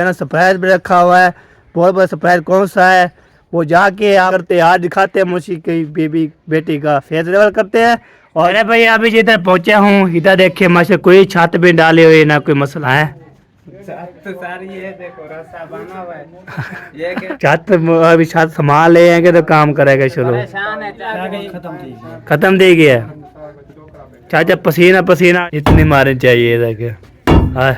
ना सरप्राइज भी रखा हुआ है। बहुत बड़ा सरप्राइज कौन सा है वो जाके आप करते आज दिखाते हैं। मुझी की बेबी बेटी का फेस रिवील करते हैं। और अरे भाई अभी जिधर पहुंचा हूँ इधर देखिए माशा कोई छत भी डाले हुए ना कोई मसला है। तो सारी ये देखो रास्ता बना हुआ है ये के छत अभी छत संभाल ले हैं कि तो काम करेगा शुरू परेशान है खत्म दे गया। चाचा पसीना पसीना इतनी मारनी चाहिए देखे। हाँ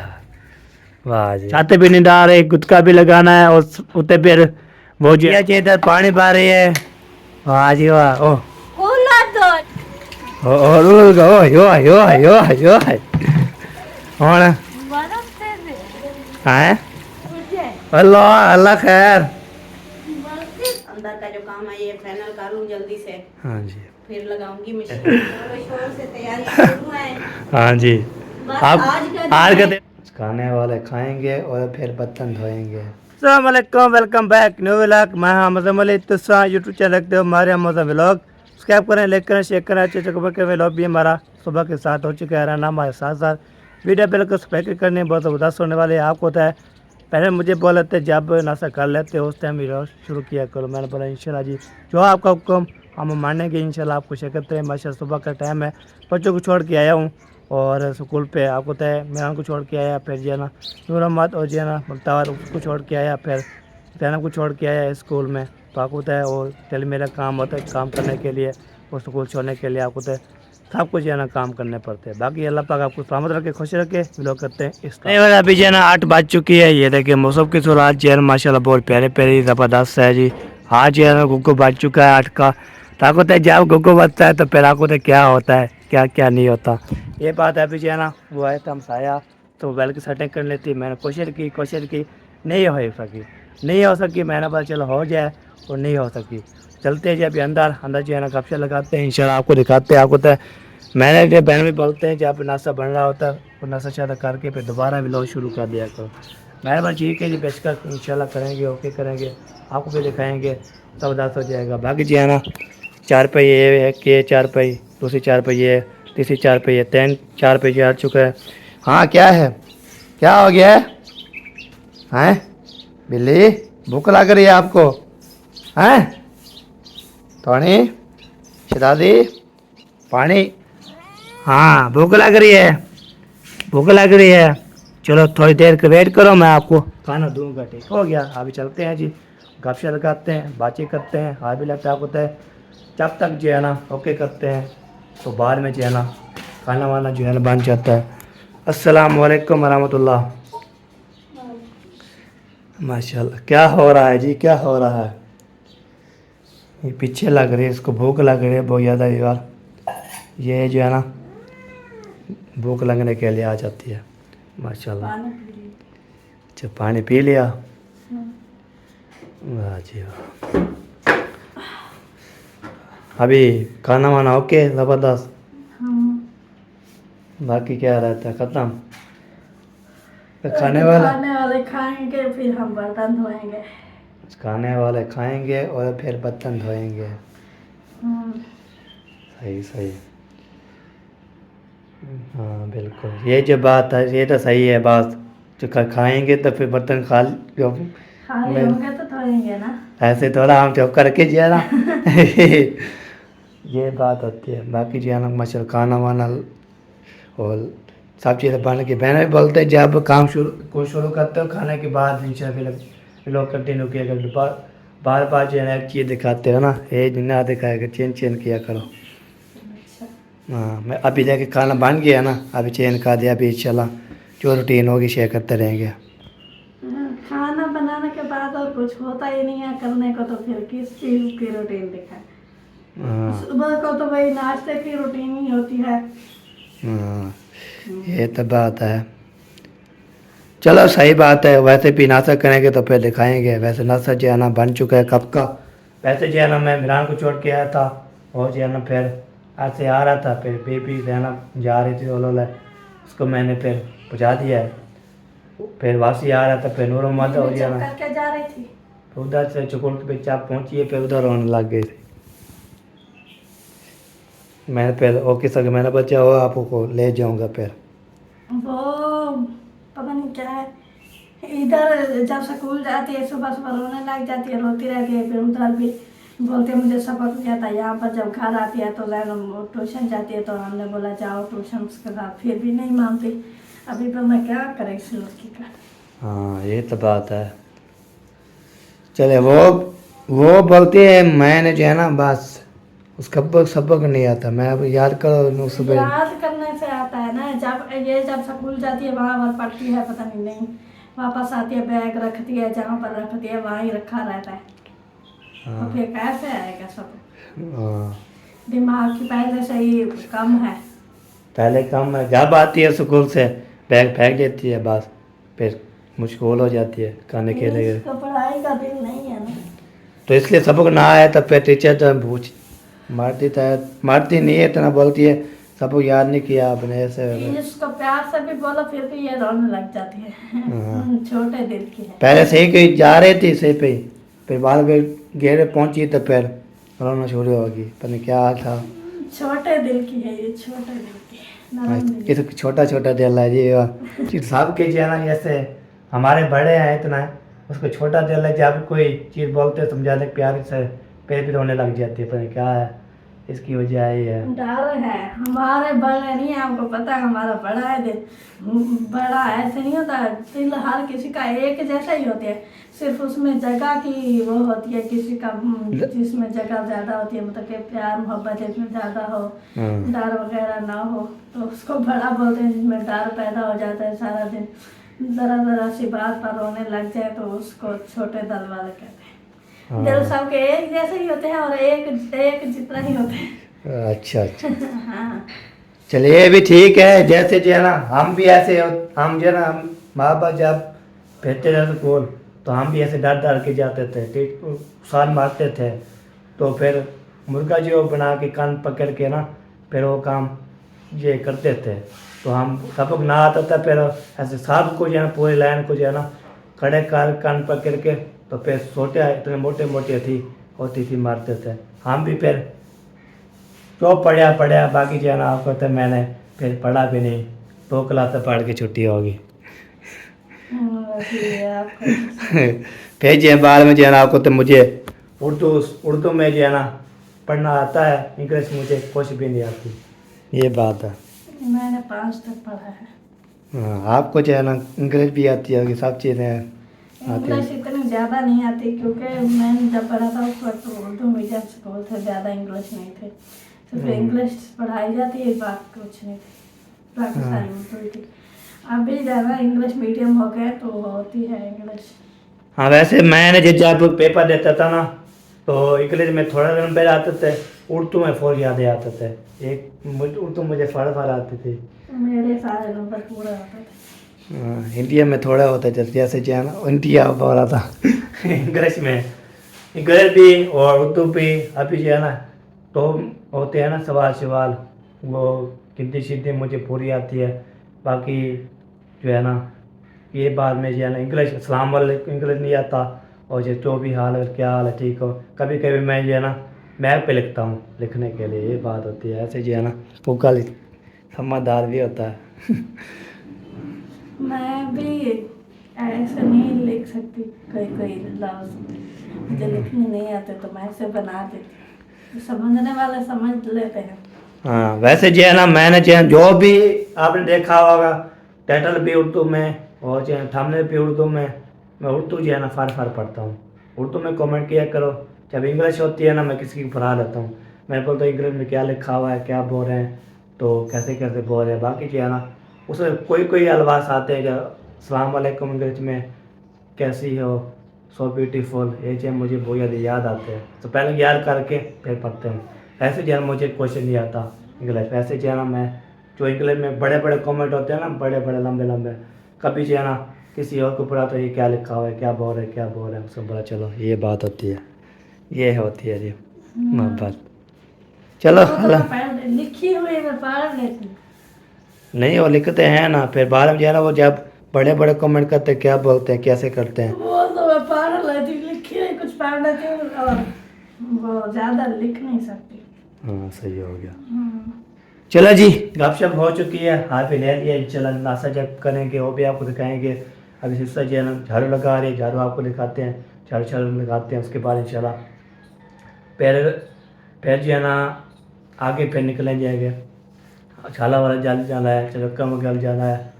वाह जी छत भी नहीं डाल रहे गुटका भी लगाना है और उते फिर वो जी इधर पानी पा रही है। वाह जी वाह ओ और ओ यो यो यो यो और हैं अल्लाह अल्लाह खैर अंदर का जो काम है ये फाइनल कर लूं जल्दी से। हाँ जी फिर लगाऊंगी मशीन शोर से तैयारी शुरू है। हाँ जी बस आप आज का दिन दिन खाने वाले खाएंगे और फिर बर्तन धोएंगे। अस्सलाम वालेकुम वेलकम बैक न्यू व्लॉग। मैं मज़म अली तुसा यूट्यूब चैनल रखते हो हमारे मज़म व्लॉग सब्सक्राइब करें लाइक करें शेयर करें अच्छे अच्छे खबर के व्लॉग भी हमारा सुबह के साथ हो चुका है। नाम हमारे साथ साथ वीडियो बिल्कुल स्पेक्ट करने बहुत ज़बरदस्त होने वाले आपको होता है। पहले मुझे बोले थे जब नाश्ता कर लेते हो उस टाइम वीडियो शुरू किया करो। मैंने बोला इंशाल्लाह जी जो आपका हुक्म हम मानेंगे इंशाल्लाह आपको शेयर करते हैं। माशा सुबह का टाइम है बच्चों को छोड़ के आया हूँ और स्कूल पे आपको तय मैं को छोड़ के आया फिर जो है ना नूर अहमद और जो है ना मुख्तार उसको छोड़ के आया फिर जैनब को छोड़ के आया स्कूल में। तो आपको तय और चल मेरा काम होता है काम करने के लिए और स्कूल छोड़ने के लिए आपको तय सब कुछ जो है ना काम करने पड़ते हैं। बाकी अल्लाह पाक आपको सलामत रखे खुश रखे लोग करते हैं इस अभी जो है ना 8 बज चुकी है। ये देखिए मौसम की सूरत जो है माशाल्लाह बहुत प्यारे प्यारी ज़बरदस्त है जी। आज जो है ना गुग्गो बज चुका है 8 का। ताकत है जब गुग्गो बजता है तो फिर आपको तो क्या होता है क्या क्या नहीं होता ये बात है। अभी जो है ना वो आया था हमसाया तो मोबाइल की सेटिंग कर लेती मैंने कोशिश की नहीं हो सकी मैंने पता चलो हो जाए और नहीं हो सकी। चलते हैं जी अभी अंदर जो है ना गपशप लगाते हैं इंशाल्लाह आपको दिखाते हैं। आपको तो मैंने जो बहन भी बोलते हैं जब नाश्ता बन रहा होता है वो नाश्ता शादा करके फिर दोबारा व्लॉग शुरू कर दिया करो। मेरे पास ठीक है जी बेचकर इंशाल्लाह करेंगे ओके करेंगे आपको भी दिखाएंगे सब दास हो जाएगा। बाकी जी है ना 4 पहिए एक ये 4 पहिए दूसरी 4 पहिए तीसरी 4 पहिए 4 पहिए आ चुका है। हाँ क्या है क्या हो गया है बिल्ली भूख लग रही है आपको हैं टोनी शहजादी पानी हाँ भूख लग रही है चलो थोड़ी देर का वेट करो मैं आपको खाना दूंगा। ठीक हो गया अभी चलते हैं जी गपशप लगाते हैं बातचीत करते हैं। हाथ भी लगता है होता है जब तक जो है ना ओके करते हैं तो बाद में जो है ना खाना वाना जो है ना बन जाता है। अस्सलाम वालेकुम रहमतुल्लाह। माशाल्लाह क्या हो रहा है जी क्या हो रहा है ये पीछे लग रही है इसको भूख लग रही है बहुत ज़्यादा यार। ये जो है ना भूख लगने के लिए आ जाती है माशाल्लाह। अच्छा पानी पी लिया वाह जी वाह। अभी खाना वाना ओके ज़बरदस्त बाकी क्या रहता है ख़त्म तो खाने वाले खाएंगे फिर हम बर्तन धोएंगे। खाने वाले खाएंगे और फिर बर्तन धोएंगे। सही हाँ बिल्कुल ये जो बात है ये तो सही है बात जो खाएंगे तो फिर बर्तन खाली होंगे तो धोएंगे ना ऐसे थोड़ा हम चुप करके जो है ना ये बात होती है। बाकी जो है ना मशल खाना वाना और सब चीज़ें बन के बहन भी बोलते हैं जब काम शुरू करते हो खाने के बाद इंशाल्लाह फिर लोग कंटिन्यू किया करो बार जो है ना एक चीज़ दिखाते हो ना ये ना दिखाएगा चेंज किया करो। हाँ मैं अभी जाके खाना बन गया ना अभी चेंज कर दिया अभी इंशाल्लाह जो रूटीन होगी शेयर करते रहेंगे। खाना बनाने के बाद और कुछ होता ही नहीं है करने को तो फिर किस चीज़ की रूटीन दिखाए। सुबह को तो वही नाश्ते की रूटीन ही होती है। हाँ ये तो बात है चलो सही बात है। वैसे भी नाश्ता करेंगे तो फिर दिखाएंगे। वैसे नाश्ता जो है ना बन चुका है कब का। वैसे जो है ना मैं मिरान को छोड़ के आया था और जो है ना फिर ऐसे आ रहा था फिर बेबी जो है ना जा रही थी ओलोला उसको मैंने फिर पहुँचा दिया फिर वापसी आ रहा था फिर नूर मोहम्मद और जो है ना करके जा रही थी तो उधर से चुकुल पे चाप पहुँची है फिर उधर रोने लग गई थी। मैंने फिर ओके सर मैंने बच्चा हो आपको ले जाऊँगा फिर वो पता नहीं क्या है इधर जब स्कूल जाती है सुबह सुबह रोने लग जाती है, रोती रहती है। फिर उधर भी बोलते हैं मुझे सबक नहीं आता। यहाँ पर जब घर आती है तो ट्यूशन जाती है, तो हमने बोला जाओ ट्यूशन, उसके बाद फिर भी नहीं मानती। अभी पर मैं क्या करें इस लड़की का। हाँ ये तो बात है। चले वो बोलती है मैंने जो है ना बस उसका सबक नहीं आता, मैं अब याद करो सुबह। याद करने से आता है ना। जब स्कूल जाती है वहाँ पर पढ़ती है, पता नहीं वापस आती है बैग रखती है, जहाँ पर रखती है वहाँ ही रखा रहता है। तो फिर कैसे आएगा सब। हाँ दिमाग की पहले से ही कम है। पहले कम है, जब आती है स्कूल से बैग फेंक देती है, बस फिर मुश्किल हो जाती है खाने के लिए। इसको पढ़ाई का दिल नहीं है ना, तो इसलिए सबक ना आए तो फिर टीचर तो पूछ मारती नहीं है, इतना बोलती है सबक याद नहीं किया आपने ऐसे। इसको प्यार से भी बोलो फिर भी ये रोने लग जाती है। छोटे दिल की है। पहले सही कहीं जा रही थी सही पे, फिर बाद में घेरे पहुंची तो फिर रोना शुरू होगी, पता नहीं क्या हाल था। छोटे दिल की है ये, छोटे दिल की, नरम दिल ये तो छोटा छोटा दिल है जी। सब के जो है ना जैसे हमारे बड़े हैं इतना है, उसको छोटा दिल है। जब कोई चीज़ बोलते समझाते प्यार से फिर भी रोने लग जाती है, पता नहीं क्या है इसकी वजह ही है। डर है। हमारे बड़े नहीं है, हमको पता है हमारा बड़ा है दिल। बड़ा ऐसे नहीं होता, दिल हर किसी का एक जैसा ही होता है, सिर्फ उसमें जगह की वो होती है किसी का, जिसमें जगह ज़्यादा होती है, मतलब कि प्यार मोहब्बत इसमें ज़्यादा हो, डर वगैरह ना हो, तो उसको बड़ा बोलते हैं। जिसमें डर पैदा हो जाता है सारा दिन, ज़रा सी बात पर रोने लग जाए तो उसको छोटे दिल वाले कहते हैं। दिल सबके एक जैसे ही होते हैं और एक जितना ही होते हैं। अच्छा हाँ। चलिए ये भी ठीक है। जैसे जो है ना हम भी ऐसे हम जो है ना हम माँ बाप जब भेजते थे स्कूल तो हम भी ऐसे डर डर के जाते थे, साल मारते थे, तो फिर मुर्गा जो बना के कान पकड़ के ना फिर वो काम ये करते थे। तो हम सबक ना आता था, फिर ऐसे सांप को जो है ना पूरी लाइन को जो है ना खड़े कान पकड़ के, तो फिर सोटे इतने मोटे मोटे होती थी मारते थे हम भी। फिर जो पढ़ा बाकी जो है ना आपको तो मैंने फिर पढ़ा भी नहीं, 2 क्लास पढ़ के छुट्टी होगी। फिर जो है बाद में जो है ना आपको तो मुझे उर्दू में जो है ना पढ़ना आता है, इंग्लिश मुझे कुछ भी नहीं आती, ये बात है। मैंने 5 तक पढ़ा है। हाँ आपको जो है ना इंग्लिश भी आती होगी, सब चीज़ें आती इंग्लिश इतनी ज़्यादा नहीं आती, क्योंकि मैंने जब पढ़ा था उस वक्त उर्दू मीडियम स्कूल थे, ज़्यादा इंग्लिश नहीं थे, सिर्फ इंग्लिश पढ़ाई जाती है, बात कुछ नहीं थी, बाकी सारी उर्दू थी। अभी ज़्यादा इंग्लिश मीडियम हो गए तो होती है इंग्लिश। हाँ वैसे मैंने जब पेपर देता था ना तो इंग्लिश में थोड़ा नंबर आते थे, उर्दू में फौर याद आते थे। उर्दू मुझे फड़ आती थी, मेरे सारे नंबर पूरे होते थे। हिंदी में थोड़ा होता है, जैसे जो है ना इंडिया बोला था इंग्लिश में, इंग्लिश भी और उर्दू भी। अभी जो है ना तो होते हैं ना सवाल वो हिंदी सीधी मुझे पूरी आती है, बाकी जो है ना ये बाद में जो है ना इंग्लिश सलाम वालेकुम इंग्लिश नहीं आता, और जो भी हाल है क्या हाल है ठीक हो, कभी कभी मैं जो है ना मैप पे लिखता हूँ लिखने के लिए, ये बात होती है। ऐसे जो है ना वो कल समझदार भी होता है मैं भी ऐसे नहीं लिख सकती, कोई लफ्ज़ मुझे लिखने नहीं आते तो मैं ऐसे बना देती, समझने वाले समझ लेते हैं। हाँ वैसे जो है ना मैंने जो भी आपने देखा होगा टाइटल भी उर्दू में और जो है थंबनेल भी उर्दू में, मैं उर्दू जो है ना फार पढ़ता हूँ। उर्दू में कमेंट किया करो, जब इंग्लिश होती है ना मैं किसी की पढ़ा लेता हूँ, मैं बोलता हूँ इंग्लिश में क्या लिखा हुआ है, क्या बोल रहे हैं, तो कैसे बोल रहे हैं। बाकी जो है ना उसमें कोई अल्फाज आते हैं, जब अस्सलाम वालेकुम इंग्लिश में कैसी हो, सो ब्यूटीफुल, ये जो मुझे बहुत याद आते हैं, तो पहले याद करके फिर पढ़ते हैं। ऐसे जो है मुझे क्वेश्चन नहीं आता इंग्लिश। वैसे जो है ना मैं जो इंग्लिश में बड़े कमेंट होते हैं ना, बड़े लंबे, कभी जो है ना किसी और को पढ़ा तो ये क्या लिखा हुआ है, क्या बोल रहे हैं उसको बोला, चलो ये बात होती है, ये होती है जी मोहब्बत। चलो लिखी हुई मैं पढ़ लेती, नहीं वो लिखते हैं ना, फिर बाद में जो है ना वो जब बड़े कमेंट करते हैं क्या बोलते हैं कैसे करते हैं, वो तो मैं पढ़ लेती, लिखी हुई कुछ पढ़ लेती हूँ और वो ज़्यादा लिख नहीं सकती। हाँ सही हो गया। चलो जी गपशप हो चुकी है, हाथ पे ले लिया, इंशाल्लाह नाश्ता जब करेंगे वो भी आपको दिखाएंगे। अभी सिस्टर जो है ना झाड़ू लगा रही है, झाड़ू आपको दिखाते हैं, झाड़ू झाड़ू लगाते हैं, उसके बाद इंशाल्लाह पैर जो है ना आगे फिर निकले जाएंगे। छाला वाला जल जाना है, चलक्का में गल जाना है,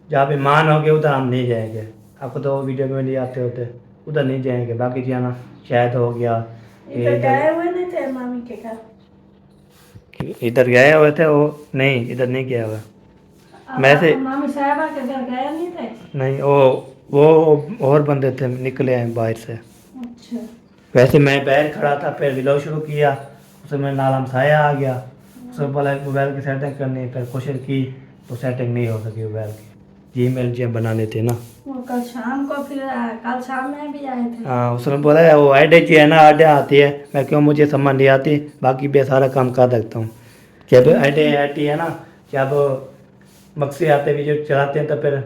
जहाँ पे मान हो गए उधर हम नहीं जाएंगे, आपको तो वीडियो में नहीं आते होते, उधर नहीं जाएंगे। बाकी जो है ना शायद हो गया इधर गए हुए नहीं थे मामी के घर? इधर गए हुए थे वो, नहीं इधर नहीं गया हुआ मैं से, मामी साहबा के घर गए नहीं थे? नहीं वो और बंदे थे निकले हैं बाहर से। अच्छा। वैसे मैं बाहर खड़ा था, फिर विलो शुरू किया, उसमें नालम साया आ गया, उसमें बोला मोबाइल की सेटिंग करनी, फिर कोशिश की तो सेटिंग नहीं हो सकी मोबाइल की, जीमेल जो बनाने थे ना। वो कल शाम को फिर कल शाम में भी आए थे। हाँ उसने बोला वो आईडी जो है ना आईडी आती है, मैं क्यों मुझे समझ नहीं आती, बाकी भी सारा काम कर सकता हूँ। जब आईडी आती है ना, जब मक्से आते भी जो चलाते हैं तो फिर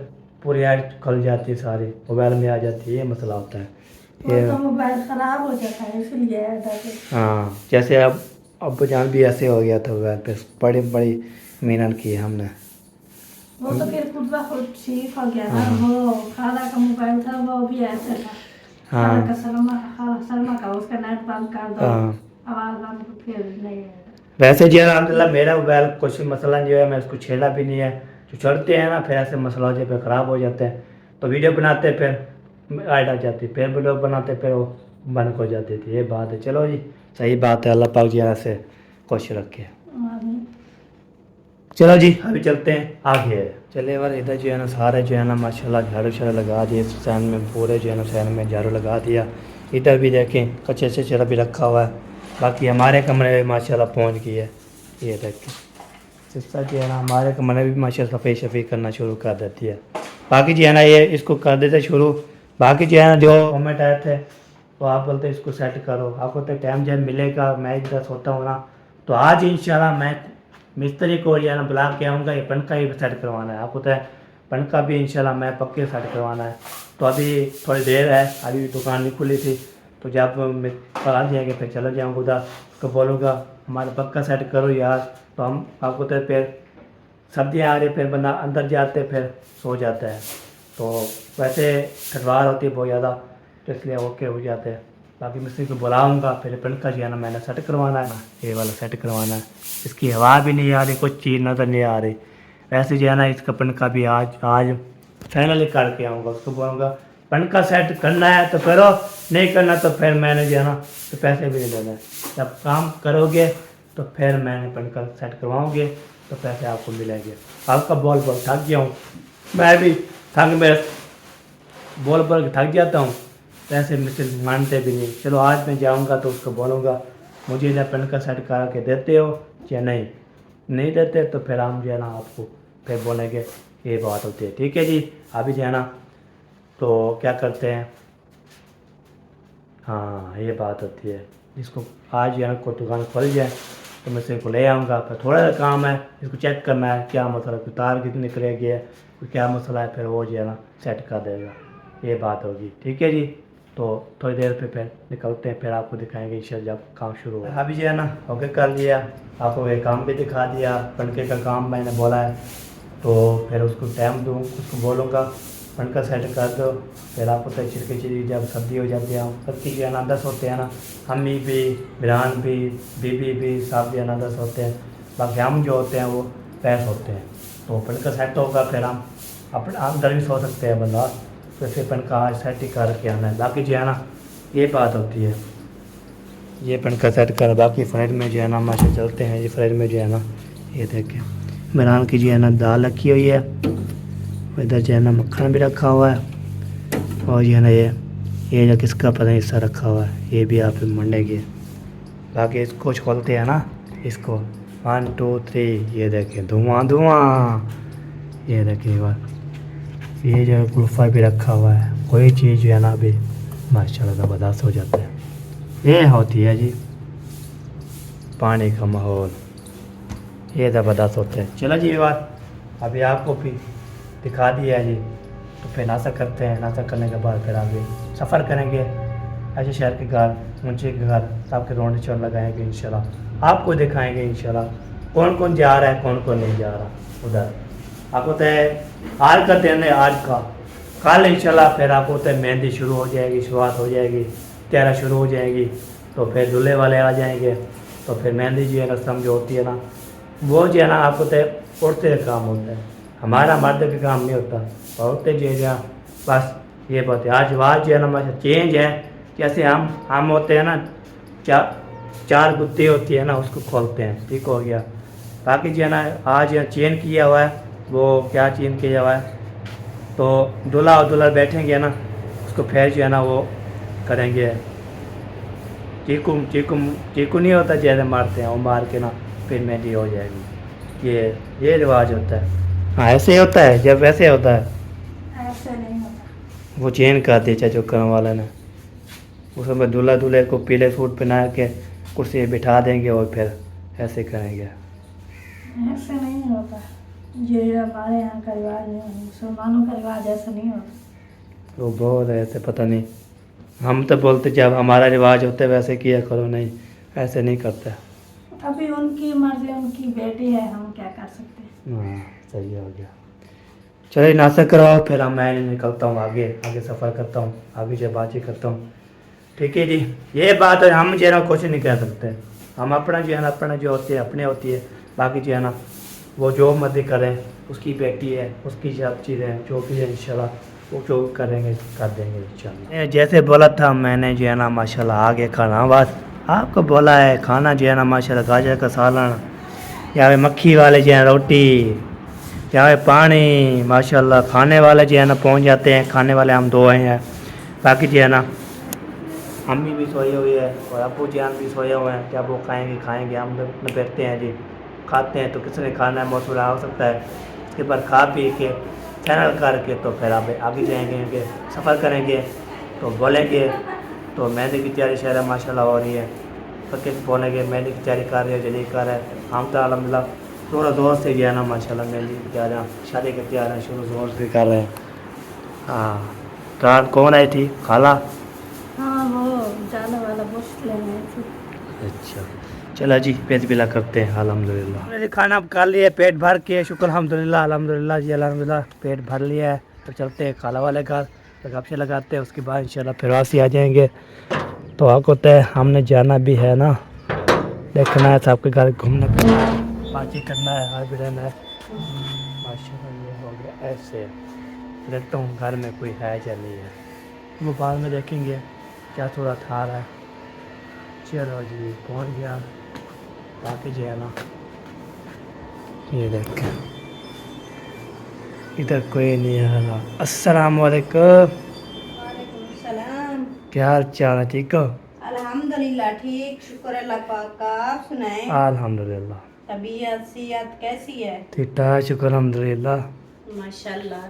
पूरी ऐड खुल जाती है, सारी मोबाइल में आ जाती है, ये मसला होता है। वो तो मोबाइल खराब हो जाता है इसलिए ऐड आती है। हाँ जैसे अब जान भी ऐसे हो गया था मोबाइल पे, बड़ी बड़ी मेहनत की है हमने। वो तो फिर खुद ब खुद ठीक हो गया ना। वो खाला का मोबाइल था वो भी ऐसे था। हाँ खाला का सलमा का उसका नेट बंद कर दो, आवाज बंद तो फिर नहीं है। वैसे जी अलहमदिल्ला मेरा मोबाइल कुछ मसला नहीं है, मैं उसको छेड़ा भी नहीं है, जो चढ़ते हैं ना फिर ऐसे मसला हो जाए, फिर ख़राब हो जाते हैं, तो वीडियो बनाते फिर ऐड आ जाती, फिर वीडियो बनाते फिर वो बंद हो जाती थी, ये बात है। चलो जी सही बात है, अल्लाह पाक जी ऐसे खुश रखे। चलो जी अभी चलते हैं आगे। चले बार इधर जो है ना सारे जो है ना माशाल्लाह झाड़ू शाड़ू लगा दिए, सैन में पूरे जो है ना सैन में झाड़ू लगा दिया। इधर भी देखें कच्चे चेचरा भी रखा हुआ है, बाकी हमारे कमरे में माशाल्लाह पहुंच गई है। ये देखें सिस्टर जो है ना हमारे कमरे में भी माशाल्लाह सफ़ाई शफ़ी करना शुरू कर देती है। बाकी जो है ना ये इसको कर देते शुरू, बाकी जो है ना जो कमेंट आए थे तो आप बोलते इसको सेट करो, आपको तो टाइम जब मिलेगा, मैं इधर सोता हूँ ना, तो आज इंशाल्लाह मैं मिस्त्री को या ना बुला के आऊँगा, ये पंखा ही सेट करवाना है, आपको तो पंखा भी इंशाल्लाह मैं पक्के सेट करवाना है। तो अभी थोड़ी देर है, अभी दुकान नहीं खुली थी, तो जब मैं आ जाएंगे फिर चला जाऊँगा उधर, उसको बोलूँगा हमारा पक्का सेट करो यार, तो हम आपको तो फिर सर्दियाँ आ रही फिर बंदा अंदर जाते फिर सो जाता है, तो वैसे ठंडवार होती है बहुत ज़्यादा, तो इसलिए ओके हो जाते हैं। बाकी मिस्त्री को बुलाऊँगा, फिर पंखा जो है ना मैंने सेट करवाना है ना, ये वाला सेट करवाना है, इसकी हवा भी नहीं आ रही, कुछ चीज़ नज़र नहीं आ रही। वैसे जो है ना इसका पंखा भी आज फाइनली करके आऊँगा, उसको बोलूँगा पंखा सेट करना है तो करो, नहीं करना तो फिर मैंने जो है ना तो पैसे भी नहीं देना है, जब काम करोगे तो फिर मैंने पंखा सेट करवाओगे तो पैसे आपको मिलेंगे। आपका बोल थक गया हूँ, मैं भी बोल थक जाता हूँ, पैसे मुझसे मानते भी नहीं। चलो आज मैं जाऊँगा तो उसको बोलूँगा मुझे ना पंखा सेट करा के देते हो या नहीं देते, तो फिर हम जो है ना आपको फिर बोलेंगे, ये बात होती है। ठीक है जी अभी जो है ना तो क्या करते हैं, हाँ ये बात होती है, इसको आज जो है ना कोई दुकान खुल जाए तो मैं इसको ले आऊँगा, फिर थोड़ा सा काम है, इसको चेक करना है क्या मसला, कोई तार कितनी निकलेगी है, कोई क्या मसला है, फिर वो जो है ना सेट कर देगा, ये बात होगी। ठीक है जी तो थोड़ी देर पे फिर निकलते हैं, फिर आपको दिखाएंगे इंशाल्लाह जब काम शुरू हो। अभी जो है ना ओके कर लिया, आपको ये काम भी दिखा दिया, पंखे का काम मैंने बोला है, तो फिर उसको टाइम दूँ, उसको बोलूँगा पंखा सेट कर दो, फिर आपको तो छिड़के जब सर्दी हो जाती है, सबकी जो है ना 10 होते हैं ना, अम्मी भी बिरान भी बीबी भी सब जो है ना 10 होते हैं, बाकी हम जो होते हैं वो 5 होते हैं। तो पंखा सेट होगा फिर हम अपने अंदर भी सो सकते हैं बंदा, तो फिर पंखा आज सेट ही करके आना है। बाकी जो है ना ये बात होती है, ये पंखा सेट कर, बाकी फ्रिज में जो है ना माशा चलते हैं, ये फ्रिज में जो है ना ये देखें बिरान की जो है ना दाल रखी हुई है, इधर जो है ना मक्खन भी रखा हुआ है, और जो है ना ये जो किसका पता नहीं हिस्सा रखा हुआ है, ये भी आप मंडेंगे। बाकी इसको खोलते हैं ना, इसको 1 2 3 ये देखें धुआं, ये देखें बात, ये जो गुल्फा भी रखा हुआ है, कोई चीज़ जो है ना अभी माशाल्लाह ज़बरदस्त हो जाता है। ये होती है जी पानी का माहौल, ये ज़बरदस्त होता है। चलो जी बात अभी आपको भी दिखा दिया है जी, तो फिर नाश्ता करते हैं, नाश्ता करने के बाद फिर आगे सफ़र करेंगे ऐसे शहर के घर, ऊँचे के घर, सबके रोड चौड़ लगाएंगे इंशाल्लाह, आपको दिखाएंगे इंशाल्लाह कौन कौन जा रहा है कौन कौन नहीं जा रहा उधर। आपको तो आज का दिन है, आज का कल इंशाल्लाह फिर आपको तो मेहंदी शुरू हो जाएगी, शुरुआत हो जाएगी, तैयारी शुरू हो जाएगी। तो फिर दूल्हे वाले आ जाएंगे, तो फिर मेहंदी जो है रस्म जो होती है ना, वो जो है ना आपको तो औरतें का काम होता है, हमारा मर्द का काम नहीं होता। औरतें जो है बस ये बात है। आज वाज जो है ना चेंज है, जैसे हम होते हैं ना, चार गुत्ती होती है ना, उसको खोलते हैं, ठीक हो गया। बाकी जो है ना आज चेन किया हुआ है, वो क्या चेन किया हुआ है, तो दूल्हा और दुल्हन बैठेंगे ना, उसको फिर जो है ना वो करेंगे, चीकू नहीं होता जैसे मारते हैं, वो मार के ना फिर मेहंदी हो जाएगी। ये रिवाज होता है। हाँ ऐसे होता है, जब वैसे होता है ऐसे नहीं होता। वो चेन कर दी चाचू करने वाले ने, उसमें दूल्हा दूल्हे को पीले सूट पहना के कुर्सी पे बिठा देंगे और फिर ऐसे करेंगे। ऐसे नहीं होता, ये हमारे यहाँ का रिवाज नहीं है, मुसलमानों का रिवाज ऐसा नहीं होता। तो बहुत है ऐसे, पता नहीं, हम तो बोलते जब हमारा रिवाज होता है वैसे किया करो, नहीं ऐसे नहीं करते। अभी उनकी मर्जी, उनकी बेटी है, हम क्या कर सकते हैं। हाँ सही हो गया। चलिए नाश्ता करवाओ, फिर मैं निकलता हूँ, आगे सफ़र करता हूँ, आगे जब बातचीत करता हूँ। ठीक है जी, ये बात है, हम जो है ना कुछ नहीं कह सकते। हम अपना जो है ना, अपना जो होती है अपने होती है, बाकी जो है ना वो जो मर्जी करें, उसकी बेटी है, उसकी सब चीज़ें जो भी है इंशाल्लाह वो जो करेंगे कर देंगे इंशाल्लाह। जैसे बोला था मैंने जो है ना माशाल्लाह आगे खाना, बस आपको बोला है खाना जो है ना माशाल्लाह गाजर का सालन, यहाँ पे मक्खी वाले जो है रोटी, यहाँ पे पानी, माशाल्लाह खाने वाले जो है ना पहुँच जाते हैं, खाने वाले हम दो हैं। बाकी जो है ना अम्मी भी सोई हुई है और अबू जान भी सोए हुए हैं, जब वो खाएंगे हम लोग बैठते हैं जी, खाते हैं। तो किसने खाना है मौसूला हो सकता है, इसके बाद खा पी के चैनल करके तो फिर आप आगे जाएंगे, सफ़र करेंगे, तो बोलेंगे। तो मेहंदी की तैयारी शहर माशाल्लाह हो रही है, तो किस बोलेंगे मेहंदी की तैयारी कर रहे हो, जल्दी कर रहे हैं। हम तो अलहमदिल्ला थोड़ा जोर से गया ना माशाल्लाह, मेहंदी की तैयारियाँ, शादी की तैयारियाँ शुरू जोर से कर रहे हैं। हाँ रात कौन आई थी, खाला? हाँ वो जाने वाला बुश लेने थी। अच्छा चला जी, पेट बिला करते हैं अल्हम्दुलिल्लाह। हमने खाना अब खा लिया, पेट भर के, शुक्र अल्हम्दुलिल्लाह, अल्हम्दुलिल्लाह जी अल्हम्दुलिल्लाह, पेट भर लिया है। तो चलते हैं खाला वाले घर, तो गपशे लगाते हैं, उसके बाद इंशाल्लाह फिर वासी आ जाएंगे। तो आपको तय हमने जाना भी है ना, देखना है सबके घर, घूमना बातचीत करना है, हार भी रहना है माशाल्लाह। ये हो गया ऐसे, देखता हूँ घर में कोई है या नहीं है, वो बाद में देखेंगे क्या थोड़ा था रहा है। चलो जी पहुँच गया, बाकी जो है ना ये देख इधर कोई नहीं है। अस्सलाम वालेकुम। वालेकुम सलाम। क्या हाल चाल है, ठीक हो? अल्हम्दुलिल्लाह ठीक, शुक्र अल्लाह पाक का। आप सुनाएं, अल्हम्दुलिल्लाह तबीयत सेहत कैसी है? ठीक ठाक, शुक्र अल्हम्दुलिल्लाह। माशाल्लाह।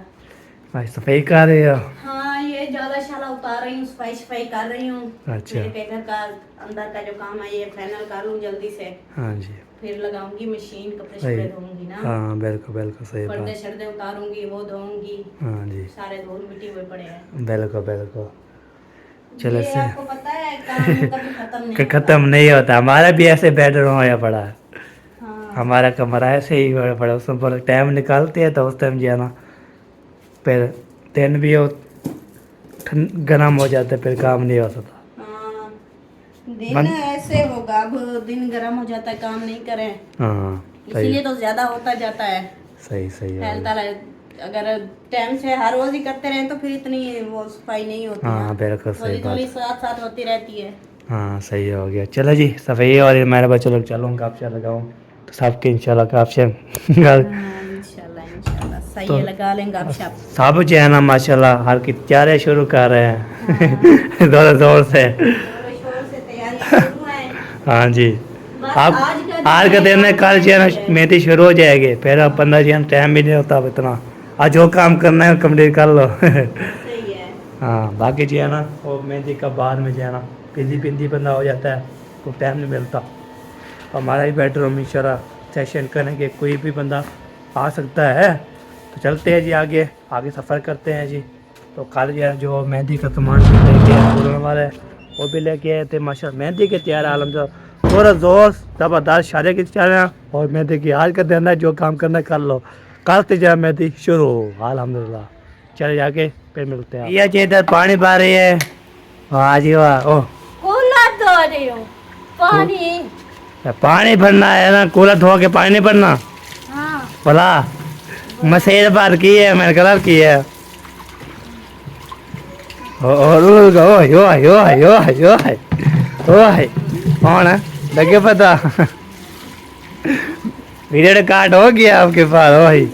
भाई सफाई कर रही हो? हाँ ये ज्यादा शाला उतार रही हूँ, सफाई कर रही हूँ। अच्छा। मेरे घर का अंदर का जो काम है ये फाइनल कर लूँ जल्दी से, हाँ जी फिर लगाऊंगी मशीन, कपड़े सही। शपड़े धोऊंगी ना, हाँ बिल्कुल बिल्कुल सही पर्दे बात। शर्दे उतारूंगी, वो धोऊंगी, हाँ जी सारे धूल मिट्टी हुए पड़े हैं। बिल्कुल बिल्कुल। चलो ये से आपको पता है काम कभी खत्म नहीं होता। ख़त्म नहीं होता, हमारा भी ऐसे बेडरूम होया पड़ा है, हाँ हमारा कमरा ऐसे ही होया पड़ा, उसमें पर टाइम निकालते हैं तो उस टाइम जो है ना फिर दिन भी हो गर्म हो जाता है, फिर काम नहीं हो सकता। हाँ, दिन ऐसे होगा, अब दिन गर्म हो जाता है, काम नहीं करें, हाँ सही इसीलिए तो ज्यादा होता जाता है। सही सही है। अल्लाह ताला अगर टाइम से हर रोज ही करते रहे तो फिर इतनी वो सफाई नहीं होती हाँ ना, बिल्कुल सही थोड़ी बात। थोड़ी साथ साथ होती रहती है। हाँ सही हो गया। चलो जी सफाई और मेरे बच्चों लोग चलो गपशप लगाऊँ तो सबके इंशाल्लाह गपशप इंशाल्लाह इंशाल्लाह सही तो- है, लगा लेंगे गपशप। सब जो है ना माशाल्लाह हर की तैयारी शुरू कर रहे हैं जोर जोर से। जोरों शोर से तैयारी शुरू है। हाँ जी बस आप आज का दिन में कल जो है ना मेहंदी शुरू हो जाएगी, फिर अब 15 दिन टाइम भी नहीं होता अब इतना, आज जो काम करना है कंप्लीट कर लो। सही है। हाँ बाकी जो है ना वो मेहंदी का बाद में जो है ना पिंदी बंदा हो जाता है, तो टाइम नहीं मिलता। हमारा ही बेडरूम इंशाल्लाह सेशन करेंगे, कोई भी बंदा आ सकता है। तो चलते हैं जी आगे सफ़र करते हैं जी। तो कल जो है जो मेहंदी का सामान भी लेके आने वाला है वो भी लेके आए थे माशाल्लाह। मेहंदी के तैयार आलमदुलिल्लाह थोड़ा जोर ज़बरदस्त शादी की तैयारियाँ और मेहंदी की आज का दिन है, जो काम करना कर लो, कल से जो है मेहंदी शुरू हो अल्हम्दुलिल्लाह। चले जाके फिर मिलते हैं। ये जी इधर पानी पा रही है। वाह जी वाह। ओह कूलर धो रही हूँ पानी। पानी भरना है ना, कूलर धो के पानी नहीं भरना। हाँ बोला मसेज बार की है, मैंने कलर की है। कौन है लगे पता? वीडियो काट हो गया आपके पास। वही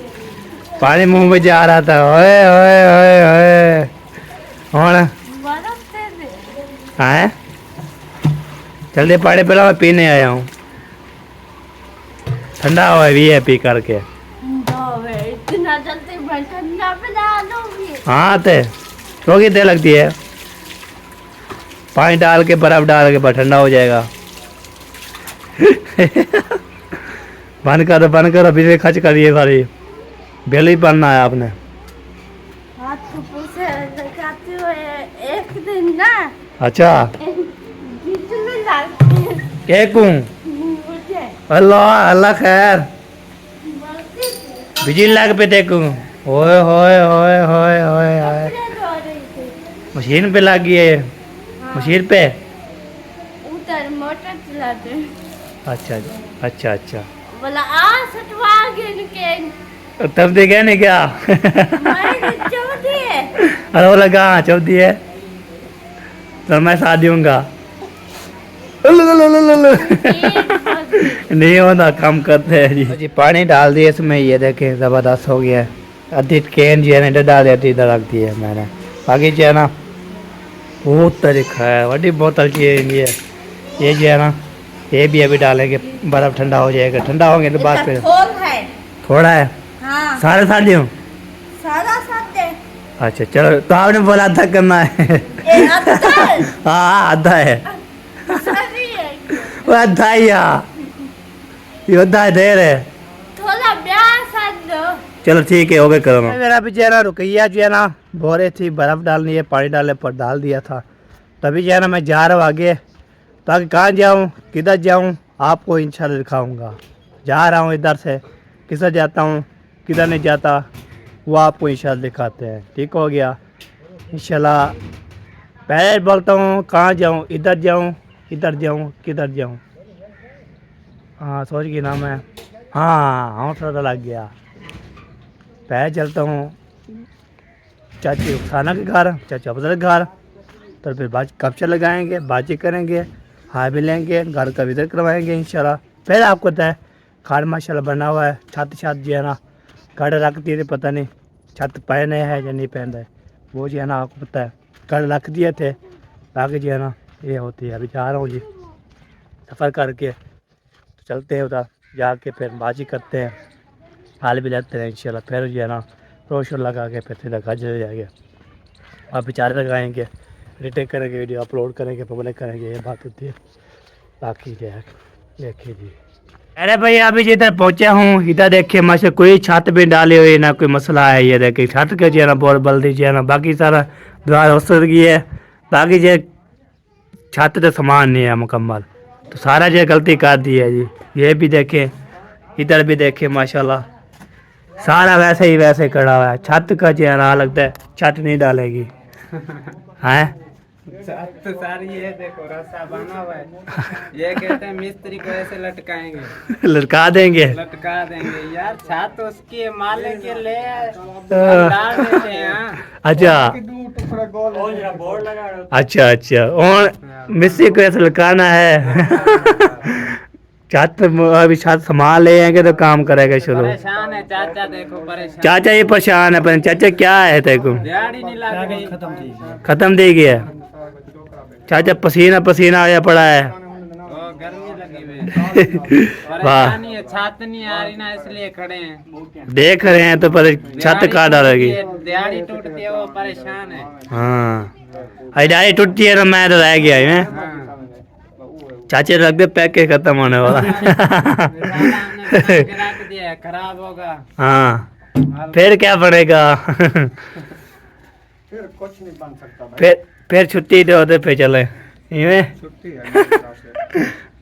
पानी मुंह में जा रहा था। ओए ओए ओए ओए कौन है? बर्फ से दे। हाँ जल्दी पानी पिला, मैं पीने आया हूँ। ठंडा हुआ भी है पी करके। इतना जल्दी मैं ठंडा पिला दूंगी। हाँ तो की देर लगती है। पानी डाल के बर्फ डाल के बस ठंडा हो जाएगा। बंद करो बिजली खर्च करिए सारी। बिल ही भरना है आपने। हाथ को पूछे लगाते हुए एक दिन ना अच्छा बिजली लगती है एक हूँ। मुझे। अल्लाह अल्लाह खैर। बोलती थी, बिजली लग पे देखूँ। ओए होए होए होए होए होए। कपड़े धो रही थी। मशीन पे लग गई है। मशीन पे। उधर मोटर चलाते। अच्छा अच्छा अच्छा। बोला आ सटवा के तब देखे नहीं क्या? मैंने जो दिए। अरे बोला कहाँ चौथी है तो मैं साथ दूंगा। नहीं होता कम करते हैं जी। पानी डाल दिए इसमें, ये देखें ज़बरदस्त हो गया है। अधी कैन जो है ना इधर डाल दी, इधर रख दी है मैंने। बाकी जो है ना बहुत तरीका है, बड़ी बोतल चाहिए। ये जो है ना ये भी अभी डालेंगे, बर्फ़ ठंडा हो जाएगा। ठंडा होंगे तो बाद फिर है। थोड़ा है। हाँ सारे साथ दूँ? सारा साथ दे। अच्छा चलो, तो आपने बोला आधा करना है। ये आता है। हाँ आधा है। सही है। वो आधा ही ये आधा दे रहे। थोड़ा ब्याह साथ दो। चलो ठीक है, हो गए करो। मेरा भी जो है ना रुकैया जो है ना बो रही थी, बर्फ़ डालनी है, पानी डालने पर डाल दिया था। तभी जो है ना मैं जा रहा हूँ आगे, ताकि कहाँ जाऊँ किधर जाऊँ आपको इंशाल्लाह दिखाऊंगा। जा रहा हूँ इधर से, किधर जाता हूँ किधर नहीं जाता वो आपको इंशाल्लाह दिखाते हैं। ठीक हो गया इंशाल्लाह। पहले बोलता हूँ कहाँ जाऊँ, इधर जाऊँ किधर जाऊँ। हाँ सोच गई ना मैं। हाँ थोड़ा लग गया। पहले चलता हूँ चाची रुखसाना के घर, चाचा अफजल के घर, तो फिर कब्जा लगाएंगे, बातचीत करेंगे, हाँ भी लेंगे, घर का विजिट करवाएंगे इंशाल्लाह। फिर आपको पता है खाना माशाल्लाह बना हुआ है। छत जो है ना कड़ रख दिए थे, पता नहीं छत पहने है या नहीं पहन रहे, वो जो है ना आपको पता है कड़ रख दिए थे। बाकी जो है ना ये होती है। अभी जा रहा हूँ जी सफ़र करके, तो चलते हैं उधर जाके फिर बातचीत करते हैं, हाल भी लेते हैं इंशाल्लाह। फिर जो है ना रोशन लगा के फिर सीधा घर चले जाएंगे और बेचारे लगाएंगे, रिटेक करेंगे, वीडियो अपलोड करेंगे, पब्लिक करेंगे, ये बात होती है। बाकी जो है देखिए जी। अरे भाई अभी जिधर पहुँचा हूँ इधर देखिए माशा कोई छत भी डाली हुई ना, कोई मसला है। ये देखिए छत के जो है ना बहुत बल्दी जो है ना, बाकी सारा द्वार हो गई है। बाकी जो छत तो सामान नहीं है मुकम्मल, तो सारा जो गलती कर दी है जी। ये भी देखें, इधर भी देखें माशाल्लाह सारा वैसे ही वैसे खड़ा हुआ है। छत का जो है ना लगता है छत नहीं डालेगी हैं। छत तो सारी है देखो, रस्सा बना हुआ है। ये कहते हैं मिस्त्री को ऐसे लटकाएंगे, लटका देंगे। लटका देंगे यार। छत उसकी मालिक के ले डाल देते हैं। हाँ। अच्छा अच्छा अच्छा, और मिस्त्री को ऐसे लटकाना है। छत अभी छत संभाल ले आएंगे तो काम करेगा शुरू। परेशान है चाचा, देखो परेशान। चाचा ये परेशान है, पर चाचा क्या है तेको दिहाड़ी नहीं लग गई, खत्म दे गया। चाचा पसीना पसीना आया पड़ा है। ओ गर्मी लगी हुई है। परेशानी है, छत नहीं आ रही ना इसलिए खड़े हैं, देख रहे हैं तो पर छत कहाँ डालेगी। दिहाड़ी टूटती है, वो परेशान है। हाँ दिहाड़ी टूटती है तो मैं तो रह गया है। हाँ। चाचे रख दे, पैकेज खत्म होने वाला। रख दिया है, खराब होगा। हाँ फिर क्या पड़ेगा। फिर कुछ नहीं बन सकता भाई। फिर छुट्टी दो तो फिर चले इवें।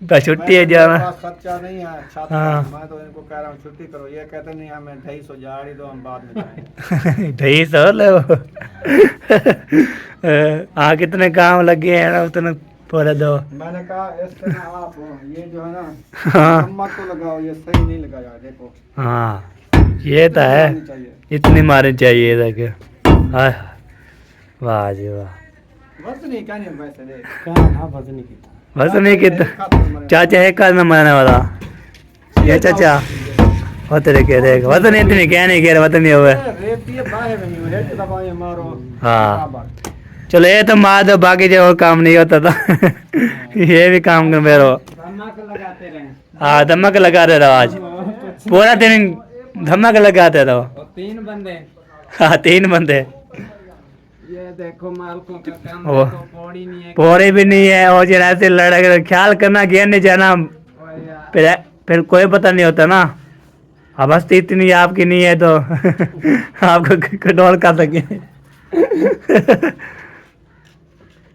बस छुट्टी है जाना। खर्चा नहीं है छात्र हाँ। मैं तो इनको कह रहा हूँ छुट्टी करो, ये कहते नहीं हमें 250 झाड़ी दो हम बाद में जाएंगे। ढाई सौ लो। हाँ कितने काम लगे हैं ना उतने पूरे दो। मैंने कहा इससे ना आप ये जो है ना हाँ नमक तो लगाओ, ये सही नहीं लगाया देखो। हाँ ये तो है, नहीं चाहिए इतनी मारनी चाहिए देखे। हाँ वाह जी वाह। बस नहीं क्या नहीं वैसे देख कहाँ ना भजनी की था। बस नहीं कितना चाचा एक काल में मरने वाला ये चाचा हो तेरे कह देख वतन इतनी क्या नहीं कह रहे वतन नहीं हुए। रेती बाहर में नहीं हेड दबाए मारो। हाँ चलो ये तो मार दो, बाकी जो और काम नहीं होता था। ये भी काम कर मेरे धमाक लगाते रहे। हाँ धमक लगाते रहो, आज पूरा दिन धमक लगाते रहो। और 3 बंदे, हाँ 3 बंदे, ये देखो मालकों का काम ओ। देखो, पौड़ी नहीं है। पोरे भी नहीं है और जो ऐसे लड़के ख्याल करना गेर नहीं जाना, और यार, फिर कोई पता नहीं होता ना। अब हस्ती इतनी आपकी नहीं है तो आपको कंट्रोल कर सके।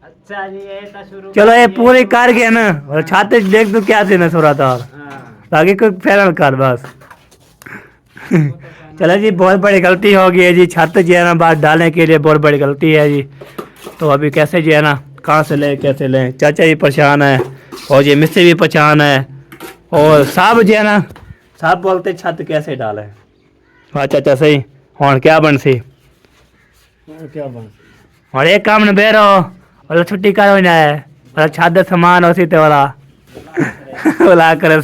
अच्छा जी ये था शुरू। चलो ये पूरी कर गया ना, और छाते देख तो क्या थे ना थोड़ा था हाँ, बाकी कोई फाइनल कर बस। चलो जी बहुत बड़ी गलती हो गई है जी, छत जो है ना बात डालने के लिए बहुत बड़ी गलती है जी। तो अभी कैसे जो है ना कहाँ से लें कैसे लें, चाचा भी परेशान है और ये मिस्त्री भी परेशान है और साहब जो है ना साहब बोलते छत कैसे डालें। हाँ चाचा सही और क्या बन सी क्या बन और एक काम न बेरो और छुट्टी करो ना है और छत सामान उसी ते वाला बुला कर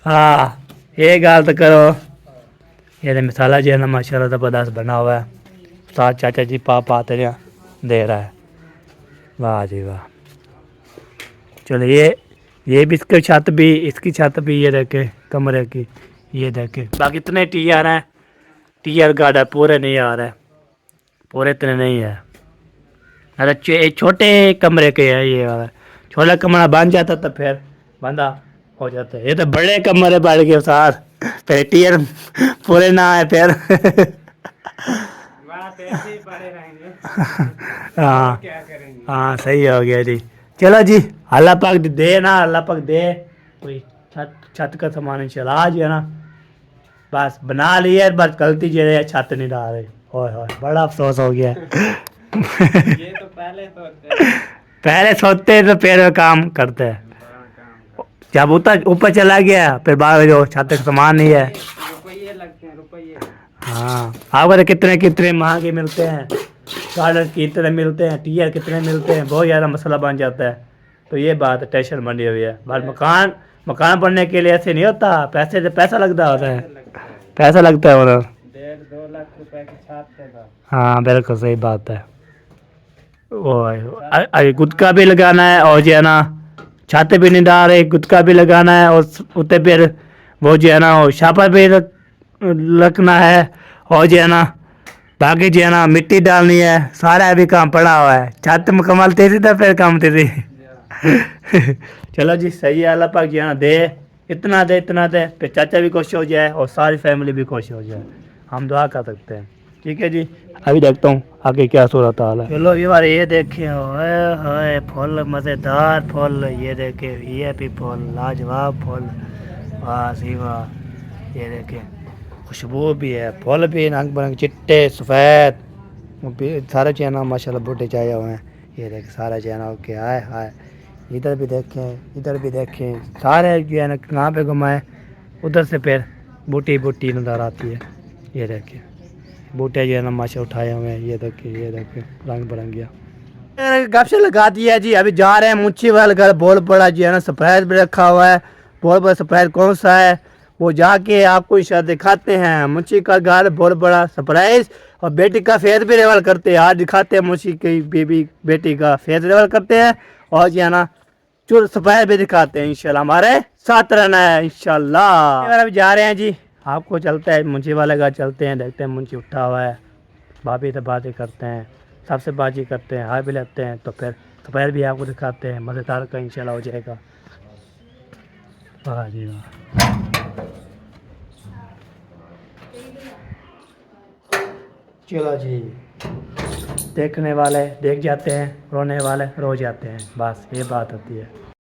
हाँ ये गाल तो करो। ये तो मसाला जो है ना माशाल्लाह ज़बरदस्त बना हुआ है, साथ चाचा जी पापा तेरे दे रहा है। वाह जी वाह। चलो ये भी इसकी छत भी, इसकी छत भी ये देखे कमरे की, ये देखे। बाकी इतने टीआर हैं, टीआर गार्ड है, पूरे नहीं आ रहे हैं, पूरे इतने नहीं है। अरे छोटे कमरे के है ये वाला, छोटा कमरा बन जाता तो फिर बंदा हो जाता है। ये तो बड़े कमरे बैठ गए साथ, फिर टीआर पूरे ना आए फिर। बड़ा पैसे ही पड़े रहेंगे। हाँ क्या करेंगे। हाँ सही हो गया जी। चलो जी अल्लाह पाक दे ना, अल्लाह पाक दे कोई छत का सामान इंशाल्लाह आज है ना, बस बना लिया बस गलती जो है छत नहीं डाल रहे। ओए होए बड़ा अफसोस हो गया। ये तो पहले तो पहले सोचते तो फिर काम करते हैं, जब ऊपर चला गया फिर बाद में जो छत का सामान नहीं है। रुपये लगते हैं, रुपये। हाँ आपको तो कितने कितने महंगे मिलते हैं, गार्डन कितने मिलते हैं, टीयर कितने मिलते हैं, बहुत ज़्यादा मसला बन जाता है। तो ये बात टेंशन बनी हुई है। बस मकान बनने के लिए ऐसे नहीं होता, पैसे से पैसा लगता होता है, पैसा लगता है उधर। 1.5-2 लाख रुपए की छाप थे तो। हाँ बिल्कुल सही बात है। वो गुटका भी लगाना है और जो है ना छाते भी नहीं डाल रहे, गुटका भी लगाना है और उतने फिर वो जो है ना वो छापा भी रखना है और जो है ना बाकी जो है ना मिट्टी डालनी है, सारा अभी काम पड़ा हुआ है। छत मुकम्मल तेजी था फिर काम तेजी। चलो जी सही है, अल्लाह पाक जो है ना दे इतना दे फिर चाचा भी खुश हो जाए और सारी फैमिली भी खुश हो जाए, हम दुआ कर सकते हैं। ठीक है जी अभी देखता हूँ आगे क्या सूरत हाल है। चलो ये देखे होए फूल मज़ेदार फूल, ये देखे ये भी फूल लाजवाब फूल, वाह सी वाह। ये देखे खुशबू भी है, फूल भी रंग बिरंग चिट्टे सफ़ेद सारे चैना माशाल्लाह बूटे चाहे हुए हैं। ये देखे सारे चैना के आए हाय, इधर भी देखें सारे जो है ना कहाँ पे घुमाए उधर से फिर बूटी नज़र आती है। ये देखें बूटे जो है ना माशा उठाए हुए हैं, ये देखे रंग बिरंगिया। गपशप लगा दिया जी, अभी जा रहे हैं मुंशी वाले घर। बहुत बड़ा जो है ना सरप्राइज भी रखा हुआ है, बहुत बड़ा सरप्राइज कौन सा है वो जाके आपको शायद दिखाते हैं। मुंशी का घर बहुत बड़ा सरप्राइज और बेटी का फेस भी रिवल करते हैं, आज दिखाते हैं मुंशी की बीबी बेटी का फेस रिवल करते हैं और जो है ना चुर सरप्राइज भी दिखाते हैं। इंशाल्लाह हमारे साथ रहना है इंशाल्लाह। अभी जा रहे हैं जी, आपको चलते हैं मुंशी वाले घर चलते हैं, देखते हैं मुंशी उठा हुआ है, भाभी से बातें करते हैं, सबसे बातचीत करते हैं, हाय भी लेते हैं, तो फिर दोपहर भी आपको दिखाते हैं, मज़ेदार का इंशाल्लाह हो जाएगा। वाह जी वाह। चलो जी देखने वाले देख जाते हैं, रोने वाले रो जाते हैं, बस ये बात होती है।